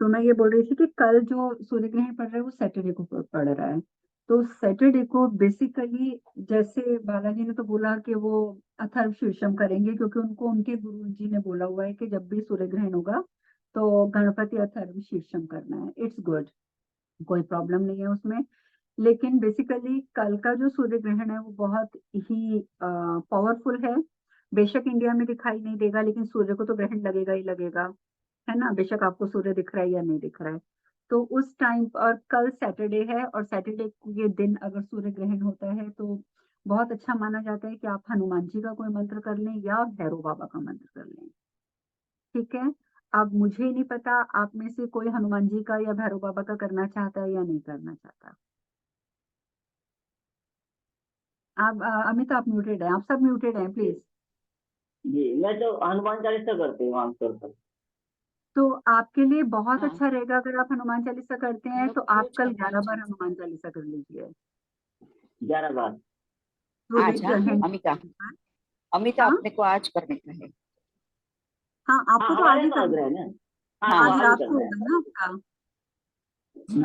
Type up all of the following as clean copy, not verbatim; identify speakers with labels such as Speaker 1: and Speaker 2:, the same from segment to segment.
Speaker 1: तो मैं ये बोल रही थी कि कल जो सूर्य ग्रहण पड़ रहा है वो सैटरडे को पड़ रहा है। तो सैटरडे को बेसिकली, जैसे बालाजी ने तो बोला कि वो अथर्व शीर्षम करेंगे, क्योंकि उनको उनके गुरु जी ने बोला हुआ है कि जब भी सूर्य ग्रहण होगा तो गणपति अथर्व शीर्षम करना है। इट्स गुड, कोई प्रॉब्लम नहीं है उसमें। लेकिन बेसिकली कल का जो सूर्य ग्रहण है वो बहुत ही पावरफुल है। बेशक इंडिया में दिखाई नहीं देगा, लेकिन सूर्य को तो ग्रहण लगेगा ही लगेगा, है ना। बेशक आपको सूर्य दिख रहा है या नहीं दिख रहा है। तो उस टाइम, और कल सैटरडे है, और सैटरडे के दिन अगर सूर्य ग्रहण होता है तो बहुत अच्छा माना जाता है कि आप हनुमान जी का कोई मंत्र कर लें या भैरव बाबा का मंत्र कर लें। ठीक है। अब मुझे नहीं पता आप में से कोई हनुमान जी का या भैरव बाबा का करना चाहता है या नहीं करना चाहता। आप अमित, आप म्यूटेड हैं, आप सब म्यूटेड हैं प्लीज।
Speaker 2: जी, मैं तो हनुमान चालीसा करती हूँ आमतौर पर।
Speaker 1: तो आपके लिए बहुत
Speaker 3: हाँ,
Speaker 1: अच्छा रहेगा अगर आप हनुमान चालीसा करते
Speaker 3: हम
Speaker 1: हैं,
Speaker 3: लोग
Speaker 1: तो आप
Speaker 3: रोज
Speaker 1: कल
Speaker 3: हनुमान
Speaker 1: 11 बार
Speaker 3: चालीसा।
Speaker 1: हनुमान चालीसा कर लीजिए
Speaker 2: 11 बार।
Speaker 1: सूर्य
Speaker 3: आज हाँ
Speaker 1: ग्रहण
Speaker 3: अमिता,
Speaker 1: के बाद।
Speaker 3: अमिता
Speaker 1: हाँ
Speaker 3: अपने को आज करने का है।
Speaker 1: हाँ,
Speaker 2: हाँ,
Speaker 1: आपको तो आज
Speaker 2: हमारे
Speaker 1: ही
Speaker 2: यहाँ
Speaker 1: करना
Speaker 2: ग्रहण
Speaker 1: है।
Speaker 2: है। हाँ, तो
Speaker 3: हाँ
Speaker 1: आज
Speaker 2: आज ही
Speaker 1: रात को
Speaker 2: करना है।
Speaker 1: होगा ना आपका।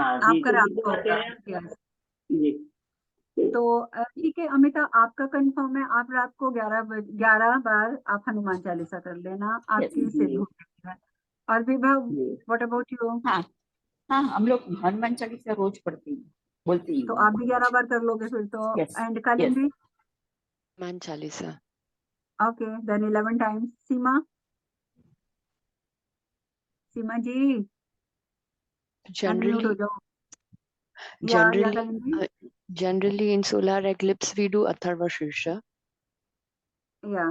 Speaker 2: हाँ जी,
Speaker 1: आपका
Speaker 2: तो
Speaker 1: रात को
Speaker 2: शुक्रवार कह
Speaker 1: होगा।
Speaker 2: रहे हैं।
Speaker 1: यस।
Speaker 2: जी।
Speaker 1: तो ठीक है अमिता, आपका कंफर्म है, आप रात को 11 बार आप हनुमान चालीसा कर लेना,
Speaker 3: यस।
Speaker 1: आपकी सिद्ध
Speaker 2: जी।
Speaker 1: हो जाएगा। और विभव,
Speaker 2: जी।
Speaker 1: What about you?
Speaker 3: हाँ हाँ, हम लोग हनुमान चालीसा रोज पढ़ते हैं, बोलती
Speaker 1: तो
Speaker 3: हूँ।
Speaker 1: आप भी 11 बार कर लोगे फिर तो।
Speaker 3: Yes
Speaker 1: and
Speaker 3: yes.
Speaker 1: Kalindi?
Speaker 4: Hanuman Chalisa.
Speaker 1: Okay, then 11 times. Seema, Seema ji unmute
Speaker 4: generally
Speaker 1: हो जाओ। या
Speaker 4: generally
Speaker 1: Kalindi?
Speaker 4: generally in solar eclipse we do Atharva Shirsha,
Speaker 1: या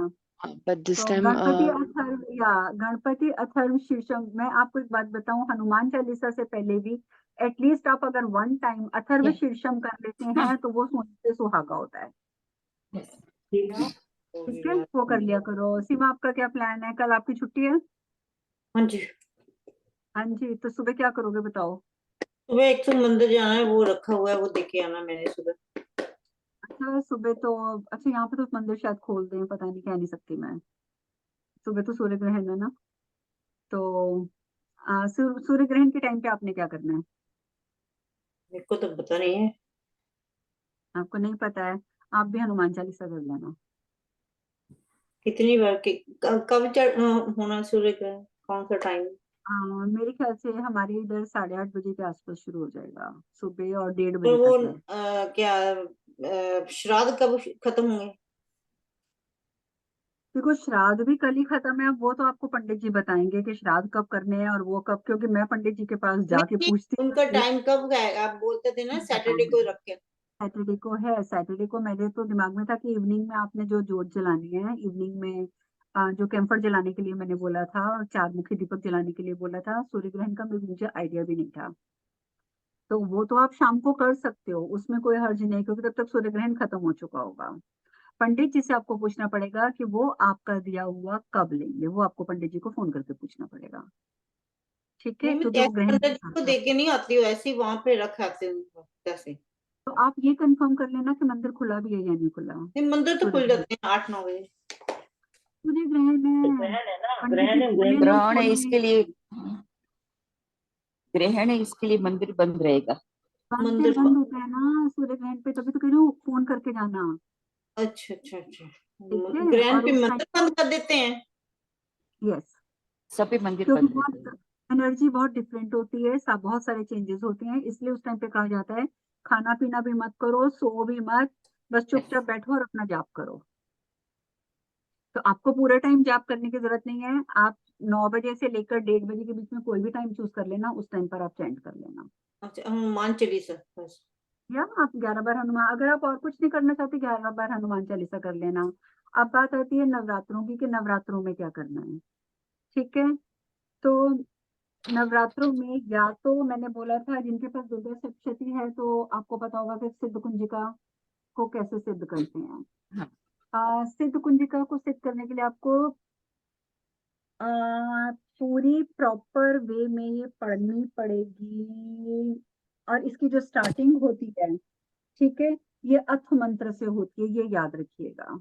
Speaker 4: but this
Speaker 1: तो
Speaker 4: time
Speaker 1: गणपति अथर्व, या गणपति अथर्व शीर्षम। मैं आपको एक बात बताऊं, हनुमान चालीसा से पहले भी एटलीस्ट आप अगर 1 टाइम अथर्व
Speaker 3: यस।
Speaker 1: शीर्षम कर लेते
Speaker 3: हाँ
Speaker 1: हैं तो वो सोने पे सुहागा होता है।
Speaker 3: यस।
Speaker 2: ठीक है।
Speaker 1: ठीक है, वो कर लिया करो। सीमा, आपका क्या प्लान है? कल आपकी छुट्टी है?
Speaker 5: हाँ जी,
Speaker 1: हाँ जी, तो सुबह क्या करोगे बताओ।
Speaker 5: सुबह एक तो मंदिर जाना है, वो रखा हुआ है, वो देखे आना मैंने सुबह।
Speaker 1: अच्छा सुबह तो, अच्छा यहाँ पे तो मंदिर शायद खोल दें, पता नहीं, कह नहीं सकती मैं। सुबह तो सूर्य ग्रहण है ना। तो सूर्य ग्रहण के टाइम पे आपने क्या करना है?
Speaker 5: मेरे को तो पता नहीं है।
Speaker 1: आपको नहीं पता है? आप भी हनुमान चालीसा कर लेना।
Speaker 5: कितनी बार कब होना सूर्य ग्रहण, कौन सा टाइम?
Speaker 1: मेरे ख्याल से हमारे इधर 8:30 बजे के आसपास शुरू हो जाएगा, सुबह, और 1:30
Speaker 5: और
Speaker 1: बजे
Speaker 5: वो
Speaker 1: तक है।
Speaker 5: क्या श्राद्ध कब खत्म होंगे?
Speaker 1: देखो, श्राद्ध भी कल ही खत्म है। अब वो तो आपको पंडित जी बताएंगे कि श्राद्ध कब करने हैं और वो कब, क्योंकि मैं पंडित जी के पास जाके
Speaker 5: नहीं,
Speaker 1: पूछती
Speaker 5: उनका
Speaker 1: हूँ।
Speaker 5: टाइम कब है? आप बोलते थे ना सैटरडे को रख के।
Speaker 1: सैटरडे को है। सैटरडे को मेरे तो दिमाग में था कि इवनिंग में आपने जो जोत जलानी है, इवनिंग में जो कैंफर जलाने के लिए मैंने बोला था, और 4 मुखी दीपक जलाने के लिए बोला था, सूर्य ग्रहण का मुझे आइडिया भी नहीं था। तो वो तो आप शाम को कर सकते हो, उसमें कोई हर्ज नहीं, क्योंकि तब तक सूर्य ग्रहण खत्म हो चुका होगा। पंडित जी से आपको पूछना पड़ेगा कि वो आपका दिया हुआ कब लेंगे, वो आपको पंडित जी को फोन करके पूछना पड़ेगा। ठीक है,
Speaker 5: नहीं, मैं
Speaker 1: क्योंकि वो
Speaker 5: ऐसे
Speaker 1: ग्रहण के
Speaker 5: पंडित
Speaker 1: साथ
Speaker 5: को
Speaker 1: है।
Speaker 5: दे के नहीं आती हूँ, ऐसे ही वहां पे रख आती हूँ जैसे।
Speaker 1: तो आप ये कंफर्म कर लेना कि मंदिर खुला भी है या नहीं खुला।
Speaker 5: नहीं, मंदिर तो
Speaker 1: सूर्य
Speaker 5: खुल
Speaker 1: ग्रहण,
Speaker 5: जाते हैं 8-9 बजे।
Speaker 1: सूर्य ग्रहण
Speaker 2: तो
Speaker 1: है।
Speaker 2: ग्रहण है ना,
Speaker 1: पंडित जी
Speaker 2: ग्रहण है, ग्रहण।
Speaker 1: बोलेंगे
Speaker 3: ग्रहण है
Speaker 1: खोलने।
Speaker 3: इसके लिए, ग्रहण है इसके लिए मंदिर बंद रहेगा।
Speaker 1: मंदिर
Speaker 5: मंदिर
Speaker 1: बंद होता है ना सूर्य ग्रहण पे, तभी तो कह रही हूँ फोन करके जाना।
Speaker 5: अच्छा अच्छा अच्छा।
Speaker 1: ठीक है,
Speaker 5: ग्रहण
Speaker 1: और
Speaker 5: पे
Speaker 1: उस टाइम
Speaker 5: मंदिर
Speaker 1: पर,
Speaker 5: बंद कर देते हैं?
Speaker 1: यस,
Speaker 3: सभी मंदिर
Speaker 1: क्योंकि
Speaker 3: बंद रहते
Speaker 1: बहुत एनर्जी बहुत डिफरेंट होती है, सब बहुत सारे चेंजेस होते हैं, इसलिए उस टाइम पे कहा जाता है खाना पीना भी मत करो, सो भी मत, बस
Speaker 3: हैं।
Speaker 1: चुपचाप बैठो और अपना जाप करो। तो आपको पूरा टाइम जाप करने की जरूरत नहीं है। आप 9 बजे से लेकर 1:30 बजे के बीच में कोई भी टाइम चूज कर लेना, उस टाइम पर आप चैंट कर लेना।
Speaker 5: अच्छा, हनुमान चालीसा बस।
Speaker 1: या आप 11 बार हनुमान, अगर आप और कुछ नहीं करना चाहते, 11 बार हनुमान चालीसा कर लेना। अब बात आती है नवरात्रों की, कि नवरात्रों में क्या करना है। ठीक है। तो नवरात्रों में, या तो मैंने बोला था जिनके पास दुर्गा सप्तशती है तो आपको पता होगा कि सिद्ध कुंजिका को कैसे सिद्ध करते हैं।
Speaker 3: हाँ
Speaker 1: सिद्ध कुंजिका को सिद्ध करने के लिए आपको आ, पूरी प्रॉपर वे में ये पढ़नी पड़ेगी, और इसकी जो स्टार्टिंग होती है, ठीक है, ये अथ मंत्र से होती है, ये याद रखिएगा।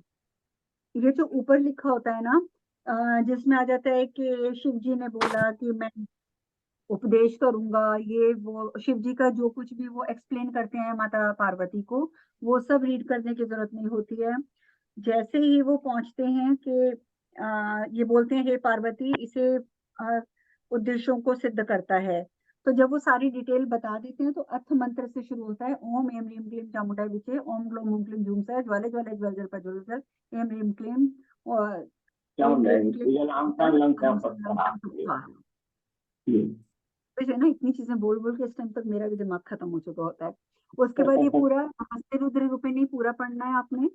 Speaker 1: ये जो ऊपर लिखा होता है ना, जिसमें आ जाता है कि शिव जी ने बोला कि मैं उपदेश करूंगा, ये वो शिव जी का जो कुछ भी वो एक्सप्लेन करते हैं माता पार्वती को, वो सब रीड करने की जरूरत नहीं होती है। जैसे ही वो पहुंचते हैं कि ये बोलते हैं हे पार्वती, इसे उद्देश्यों को सिद्ध करता है, तो जब वो सारी डिटेल बता देते हैं तो अर्थ मंत्र से शुरू होता है। ओम एम ह्रीम क्लीम चामुंडाय विचे, ओम ग्लोम हुम क्लीम झूम सह, ज्वाले ज्वाले ज्वल जल प्रज्वल जल, एम ह्रीम क्लीम और एम ह्रीम क्लीम वैसे ना इतनी चीजें बोल बोल के इस टाइम तक मेरा भी दिमाग खत्म हो चुका होता है। उसके बाद ये पूरा नमस्ते रुद्र रूपिणी पूरा पढ़ना है आपने,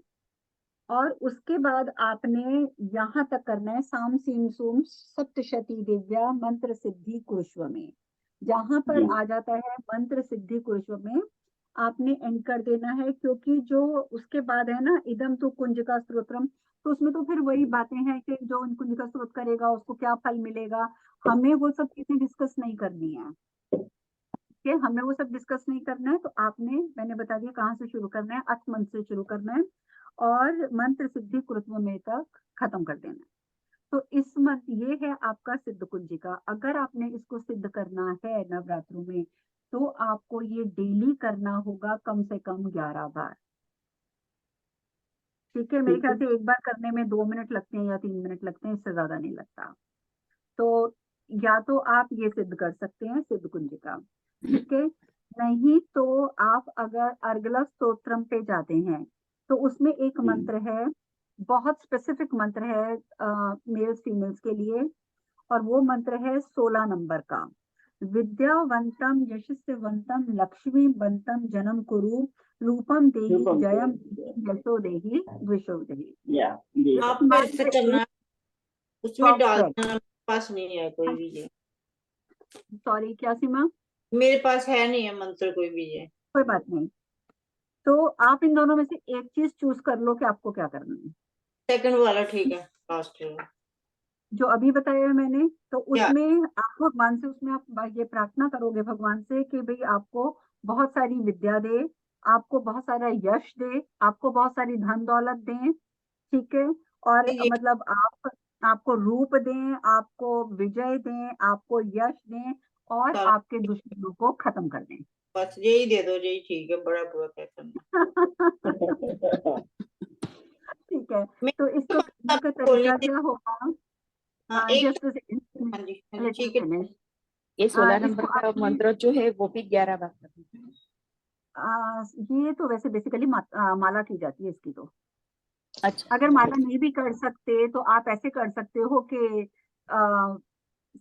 Speaker 1: और उसके बाद आपने यहाँ तक करना है साम सीम सूम सप्तशती दिव्या मंत्र सिद्धि कुरुष्व में। जहां पर आ जाता है मंत्र सिद्धि कुरुष्व में, आपने एंड कर देना है, क्योंकि जो उसके बाद है ना इदम तो कुंजिका स्तोत्रम, तो उसमें तो फिर वही बातें हैं कि जो कुंजिका स्तोत्र करेगा उसको क्या फल मिलेगा, हमें वो सब चीजें डिस्कस नहीं करनी है। कि हमें वो सब डिस्कस नहीं करना है, तो आपने मैंने बता दिया कहाँ से शुरू करना है, अथ मंत्र से शुरू करना है और मंत्र सिद्धि कुरुत्व में तक खत्म कर देना है। तो इस मंत्र ये है आपका सिद्ध कुंजिका। अगर आपने इसको सिद्ध करना है नवरात्रों में, तो आपको ये डेली करना होगा कम से कम 11 बार। ठीक है, मेरे ख्याल से एक बार करने में 2 मिनट लगते हैं या 3 मिनट लगते हैं, इससे ज्यादा नहीं लगता। तो या तो आप ये सिद्ध कर सकते हैं सिद्ध कुंजिका, ठीक है। नहीं तो आप अगर अर्गला स्तोत्रम पे जाते हैं तो उसमें एक मंत्र है, बहुत स्पेसिफिक मंत्र है मेल्स फीमेल्स के लिए, और वो मंत्र है 16 नंबर का। विद्यावंतम यशस्वंतम लक्ष्मीवंतम जनम कुरु, रूपम देहि जयम यशो देहि द्विषो देहि।
Speaker 5: आपको ऐसे करना है, उसमें डालना, मेरे पास नहीं है कोई भी ये।
Speaker 1: सॉरी क्या सीमा?
Speaker 5: मेरे पास है नहीं है मंत्र कोई भी ये।
Speaker 1: कोई बात नहीं, तो आप इन दोनों में से एक चीज चूज कर लो कि आपको क्या करना है।
Speaker 5: सेकंड वाला ठीक है, लास्ट
Speaker 1: जो अभी बताया है मैंने, तो उसमें आप भगवान से, उसमें आप ये प्रार्थना करोगे भगवान से कि भाई आपको बहुत सारी विद्या दे, आपको बहुत सारा यश दे, आपको बहुत सारी धन दौलत दें, ठीक है। और मतलब आपको रूप दें, आपको विजय दें, आपको यश दें, और आपके दुश्मनों को खत्म कर दें।
Speaker 5: बस यही दे दो, यही ठीक है, बड़ा बुरा क्या करना।
Speaker 1: ठीक है, तो इसको करने का तरीका क्या होगा?
Speaker 5: एक ठीक है,
Speaker 3: ये 16 नंबर का मंत्र जो है वो भी 11 बार करना है।
Speaker 1: ये तो वैसे बेसिकली माला की जाती है इसकी तो।
Speaker 3: अच्छा,
Speaker 1: अगर माला नहीं भी कर सकते तो आप ऐसे कर सकते हो कि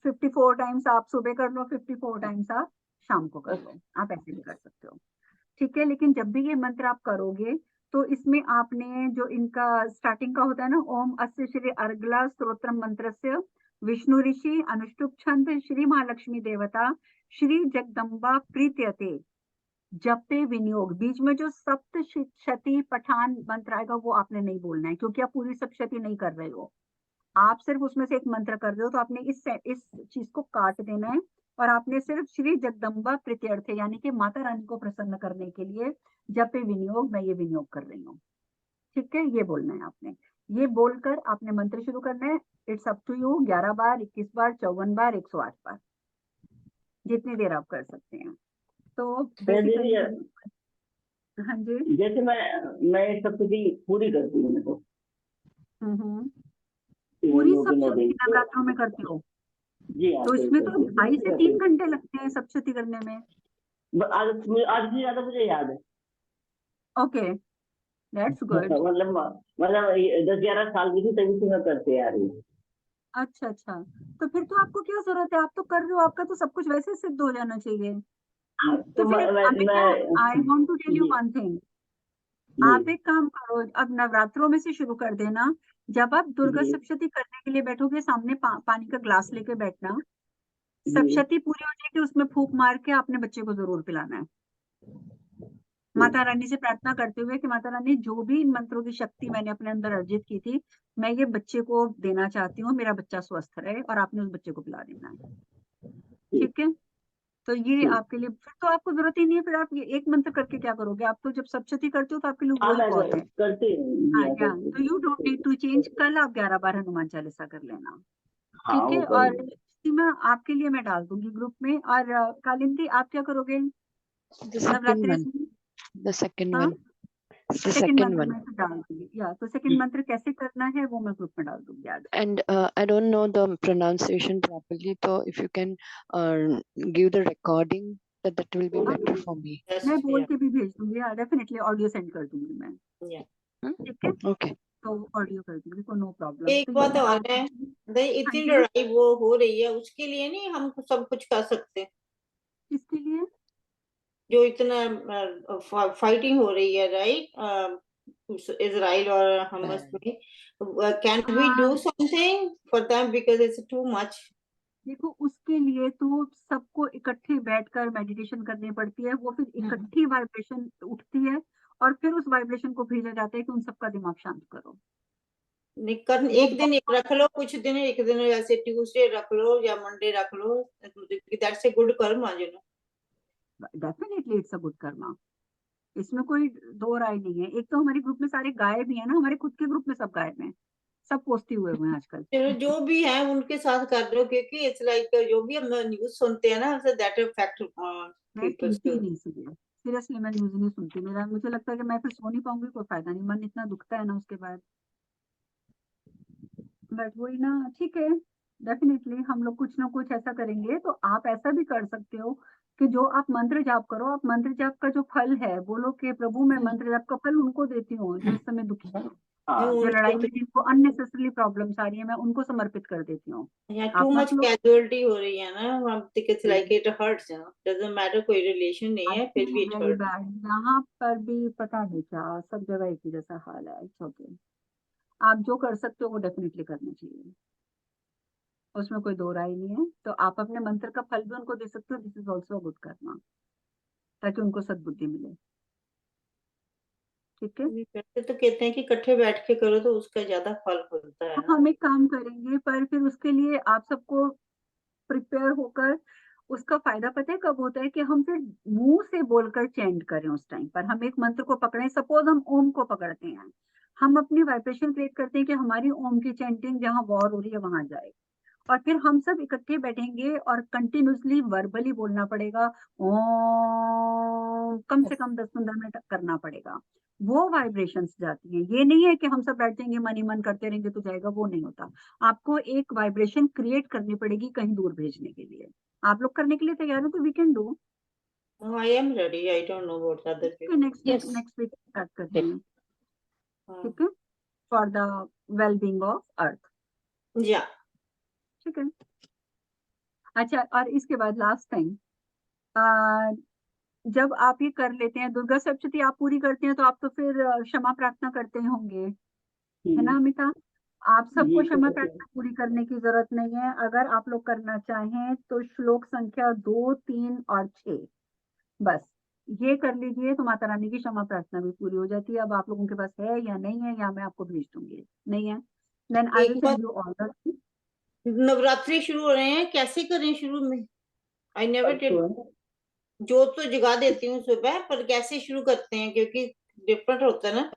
Speaker 1: 54 टाइम्स आप सुबह कर लो, 54 टाइम्स आप शाम को कर लो, आप ऐसे भी कर सकते हो, ठीक है। लेकिन जब भी ये मंत्र आप करोगे तो इसमें आपने जो इनका स्टार्टिंग का होता है ना, ओम अस्य श्री अर्गला स्तोत्रम मंत्र से विष्णु ऋषि अनुष्टुप छंद श्री महालक्ष्मी देवता श्री जगदम्बा प्रीत्यते जपे विनियोग, बीच में जो सप्त शती पठान मंत्र आएगा वो आपने नहीं बोलना है, क्योंकि आप पूरी सप्तशती नहीं कर रहे हो, आप सिर्फ उसमें से एक मंत्र कर रहे हो। तो आपने इस चीज को काट देना है, और आपने सिर्फ श्री जगदम्बा प्रीत्यर्थ यानी कि माता रानी को प्रसन्न करने के लिए जपे विनियोग, मैं ये विनियोग कर रही हूँ, ठीक है, ये बोलना है आपने। ये बोलकर आपने मंत्र शुरू करना है। इट्स अप टू यू, 11 बार, 21 बार, 54 बार, 108 बार, जितनी देर आप कर सकते हैं। तो बेसिकली हाँ जी,
Speaker 2: जैसे मैं सप्तशती पूरी करती हूँ मैं तो
Speaker 1: पूरी सप्तशती नवरात्रों में करते हो?
Speaker 2: जी हाँ,
Speaker 1: तो इसमें तो 2.5 से 3 घंटे लगते हैं सप्तशती करने में।
Speaker 2: आज से ज्यादा मुझे याद है।
Speaker 1: Okay, that's good.
Speaker 2: मतलब 10-11 साल की थी तभी से मैं करते आ रही हूँ।
Speaker 1: अच्छा अच्छा, तो फिर तो आपको क्या जरूरत है, आप तो कर रहे हो, आपका तो सब कुछ वैसे सिद्ध हो जाना चाहिए। तो फिर अभी क्या, I want to tell you one thing, आप एक काम करो, अब नवरात्रों में से शुरू कर देना। जब आप दुर्गा सप्तशती करने के लिए बैठोगे, सामने पानी का ग्लास लेके बैठना, सप्तशती पूरी हो जाएगी, उसमें फूंक मार के अपने बच्चे को जरूर पिलाना है, माता रानी से प्रार्थना करते हुए कि माता रानी जो भी इन मंत्रों की शक्ति मैंने अपने अंदर अर्जित की थी, मैं ये बच्चे को देना चाहती हूँ, मेरा बच्चा स्वस्थ रहे, और आपने उस बच्चे को पिला देना है, ठीक है। तो ये आपके लिए, फिर तो आपको जरूरत ही नहीं है, फिर आप ये एक मंत्र करके क्या करोगे, आप तो जब सप्तशती करते हो तो आपके लिए वही बहुत है। तो you don't need to change, कल आप 11 बार हनुमान चालीसा कर लेना, ठीक है। और प्रतिमा आपके लिए मैं डाल दूंगी ग्रुप में। और कालिंदी आप क्या करोगे
Speaker 4: The second
Speaker 1: नवरात्रि
Speaker 4: one.
Speaker 1: में?
Speaker 4: The second
Speaker 1: हाँ
Speaker 4: one. The
Speaker 1: सेकंड
Speaker 4: second
Speaker 1: मंत्र
Speaker 4: one.
Speaker 1: में तो डाल दूंगी या तो सेकंड मंत्र कैसे करना है वो मैं ग्रुप में डाल दूंगी आज।
Speaker 4: And I don't know the pronunciation properly, so if you can give the recording, that will be better for me.
Speaker 5: Yes,
Speaker 1: मैं बोल
Speaker 5: yeah,
Speaker 1: के भी भेज दूंगी, डेफिनेटली ऑडियो सेंड कर दूंगी मैं।
Speaker 5: yeah.
Speaker 1: ठीक है
Speaker 4: Okay.
Speaker 1: तो ऑडियो कर दूंगी तो नो प्रॉब्लम।
Speaker 5: एक
Speaker 1: तो
Speaker 5: बात
Speaker 1: ये
Speaker 5: और
Speaker 1: आप
Speaker 5: है, इतनी
Speaker 1: हाँ जी,
Speaker 5: लड़ाई वो हो रही है, उसके लिए नहीं हम सब कुछ कर सकते?
Speaker 1: किसके लिए?
Speaker 5: जो इतना फाइटिंग हो रही है, राइट, इजराइल और हमास में, can we do something for them because it's too much?
Speaker 1: देखो उसके लिए तो सबको इकट्ठे बैठकर मेडिटेशन करनी पड़ती है, वो फिर इकट्ठी वाइब्रेशन उठती है और फिर उस वाइब्रेशन को भेजा जाता है कि उन सबका दिमाग शांत करो।
Speaker 5: निकल
Speaker 1: वो
Speaker 5: एक दिन एक रख लो, कुछ दिन एक दिन ऐसे ट्यूसडे रख लो या मंडे रख लो, दैट्स ए गुड कर्म, you know.
Speaker 1: Definitely it's a good Karma, इसमें कोई दो राय नहीं है। एक तो हमारे ग्रुप में सारे गायब भी है ना, हमारे खुद के ग्रुप में सब गायब हैं, सब पोस्टी हुए हुए हैं आजकल।
Speaker 5: चलो जो भी है उनके साथ कर लो, क्योंकि इट्स लाइक जो भी हम न्यूज सुनते हैं ना, दैट इफेक्ट
Speaker 1: मैं
Speaker 5: पीपल्स
Speaker 1: सुनती ही
Speaker 5: टू।
Speaker 1: नहीं सुनिए, सीरियसली मैं न्यूज नहीं सुनती, मेरा मुझे लगता है कि मैं फिर सो नहीं पाऊंगी, कोई फायदा नहीं, मन इतना दुखता है ना उसके बाद। बट वही ना, ठीक है डेफिनेटली हम लोग कुछ ना कुछ ऐसा करेंगे। तो आप ऐसा भी कर सकते हो कि जो आप मंत्र जाप करो, आप मंत्र जाप का जो फल है बोलो कि प्रभु मैं मंत्र जाप का फल उनको देती हूँ जो इस समय दुखी है, जो लड़ाई में जिनको अननेसेसरी प्रॉब्लम्स आ रही है, मैं उनको समर्पित कर देती हूँ।
Speaker 5: या टू
Speaker 1: आप
Speaker 5: मच
Speaker 1: मत लो,
Speaker 5: कैजुअलिटी हो रही है ना, हम it's like it hurts, you know, doesn't matter, कोई रिलेशन नहीं है, फिर भी इट
Speaker 1: वेरी
Speaker 5: हर्ट।
Speaker 1: बैड, यहाँ पर भी पता नहीं क्या सब जगह एक ही जैसा हाल है। इट्स ओके, आप जो कर सकते हो वो डेफिनेटली करना चाहिए, उसमें कोई दो राय नहीं है। तो आप अपने मंत्र का फल भी उनको दे सकते हो, this is also good Karma, ताकि उनको सद्बुद्धि मिले। ठीक है
Speaker 5: वैसे तो कहते हैं कि इकट्ठे बैठ के करो तो उसका ज्यादा फल होता है ना।
Speaker 1: हम एक काम करेंगे, पर फिर उसके लिए आप सबको प्रिपेयर होकर, उसका फायदा पता है कब होता है कि हम फिर मुंह से बोलकर चैंट करें। उस टाइम पर हम एक मंत्र को पकड़ें, सपोज हम ओम को पकड़ते हैं, हम अपनी वाइब्रेशन क्रिएट करते हैं कि हमारी ओम की चैंटिंग जहां वॉर हो रही है वहां जाए, और फिर हम सब इकट्ठे बैठेंगे और कंटिन्यूसली वर्बली बोलना पड़ेगा, ओम कम से कम 10-15 मिनट करना पड़ेगा। वो वाइब्रेशंस जाती हैं, ये नहीं है कि हम सब बैठ जाएंगे मन ही मन करते रहेंगे तो जाएगा, वो नहीं होता। आपको एक वाइब्रेशन क्रिएट करनी पड़ेगी कहीं दूर भेजने के लिए। आप लोग करने के लिए तैयार हो तो we can do.
Speaker 5: I am ready, I don't know about other people.
Speaker 1: Next week start करते हैं, ठीक है, for the well being of earth.
Speaker 5: या
Speaker 1: ठीक है, अच्छा और इसके बाद लास्ट टाइम, जब आप ये कर लेते हैं, दुर्गा सप्तशती आप पूरी करते हैं तो आप तो फिर क्षमा प्रार्थना करते होंगे, है ना अमिता? आप सबको
Speaker 2: ये तो
Speaker 1: क्षमा
Speaker 2: होता है।
Speaker 1: प्रार्थना पूरी करने की जरूरत नहीं है। अगर आप लोग करना चाहें तो श्लोक संख्या 2, 3 और 6 बस ये कर लीजिए तो माता रानी की क्षमा प्रार्थना भी पूरी हो जाती है। अब आप लोगों के पास है या नहीं है, या मैं आपको भेज दूंगी, नहीं है देन आई विल
Speaker 5: एक बार,
Speaker 1: send you all the.
Speaker 5: Navratri शुरू हो रहे हैं, कैसे करें शुरू में? I never did.
Speaker 2: तो
Speaker 5: जोत तो जगा देती हूँ सुबह, पर कैसे शुरू करते हैं, क्योंकि डिफरेंट होता है ना।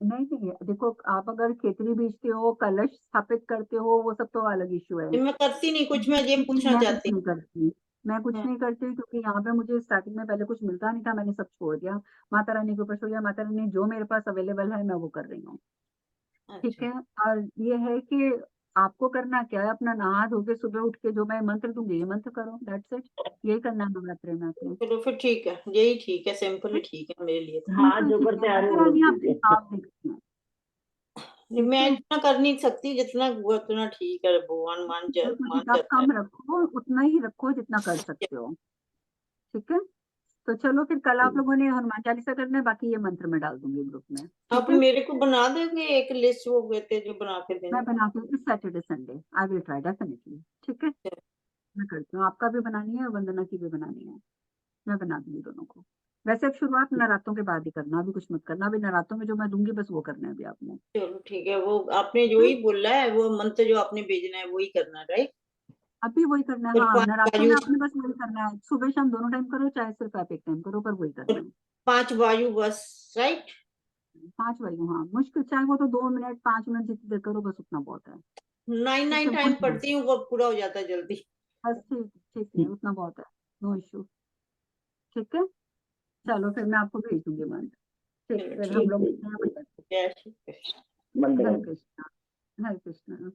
Speaker 1: नहीं नहीं देखो, आप अगर खेतरी बेचते हो, कलश स्थापित करते हो, वो सब तो अलग इशू है।
Speaker 5: मैं करती नहीं कुछ, मैं ये पूछना
Speaker 1: मैं कुछ
Speaker 5: चाहती
Speaker 1: नहीं करती, मैं कुछ
Speaker 5: हूँ।
Speaker 1: नहीं करती क्योंकि यहाँ पे मुझे स्टार्टिंग में पहले कुछ मिलता नहीं था, मैंने सब छोड़ दिया, माता रानी के ऊपर छोड़ दिया। माता रानी जो मेरे पास अवेलेबल है मैं वो कर रही हूँ। ठीक
Speaker 5: अच्छा,
Speaker 1: है, और ये है कि आपको करना क्या है, अपना नहा धो के सुबह उठ के जो मैं मंत्र दूंगी ये मंत्र करो, दैट्स इट। यही करना है नवरात्रि में आपने।
Speaker 5: चलो फिर ठीक है, यही ठीक है, सिंपल ही ठीक है मेरे लिए तो।
Speaker 2: हाँ
Speaker 1: बिल्कुल
Speaker 2: जो
Speaker 1: ठीक है,
Speaker 2: करते आ रहे
Speaker 1: माता
Speaker 2: हैं वो
Speaker 1: रानी
Speaker 2: ठीक
Speaker 1: आपके
Speaker 2: है।
Speaker 1: हिसाब देखती है। ठीक
Speaker 5: मैं
Speaker 1: है,
Speaker 5: इतना कर नहीं सकती, जितना हुआ उतना ठीक है, भगवान
Speaker 1: बिल्कुल
Speaker 5: मान
Speaker 1: ठीक है, आप
Speaker 5: जाता है।
Speaker 1: कम रखो, उतना ही रखो जितना कर सकते हो। ठीक है, तो चलो फिर कल आप लोगों ने हनुमान चालीसा करना है, बाकी ये मंत्र में डाल दूंगी ग्रुप में।
Speaker 5: आप
Speaker 1: ठीक है,
Speaker 5: मेरे को बना दोगे एक लिस्ट, वो कहते जो बना के
Speaker 1: मैं
Speaker 5: देंगे?
Speaker 1: बनाती हूँ इस Saturday Sunday, I will try definitely. ठीक है, मैं करती हूँ, आपका भी बनानी है और वंदना की भी बनानी है, मैं बना दूंगी दोनों को। वैसे अब शुरुआत नवरात्रों के बाद ही करना, अभी कुछ मत करना, अभी नवरात्रों में जो मैं दूंगी बस वो करना है अभी आपने।
Speaker 5: चलो ठीक है, वो आपने
Speaker 1: ठीक
Speaker 5: जो
Speaker 1: है,
Speaker 5: ही बोला है, वो मंत्र जो आपने भेजना है वही करना, राइट?
Speaker 1: अभी वही करना है,
Speaker 5: और
Speaker 1: हाँ
Speaker 5: पांच
Speaker 1: नवरात्रों
Speaker 5: वायु,
Speaker 1: में आपने बस वही करना है, सुबह शाम दोनों टाइम करो, चाहे सिर्फ आप एक टाइम करो, पर वही करना
Speaker 5: और
Speaker 1: है।
Speaker 5: 5 वायु बस, राइट?
Speaker 1: 5 वाली हाँ, मुश्किल चाहे वो तो 2 मिनट 5 मिनट जितनी देर करो, बस उतना बहुत है।
Speaker 5: 9 टाइम पढ़ती हूँ, वो पूरा हो जाता है जल्दी।
Speaker 1: बस ठीक है, उतना बहुत है, नो इशू। ठीक है, चलो फिर मैं आपको भेज दूंगी मंत्र। ठीक, फिर हम लोग
Speaker 2: ठीक है।
Speaker 5: जय श्री कृष्ण।
Speaker 2: मंदिर
Speaker 1: हरे
Speaker 2: में।
Speaker 1: कृष्णा, हरे कृष्णा।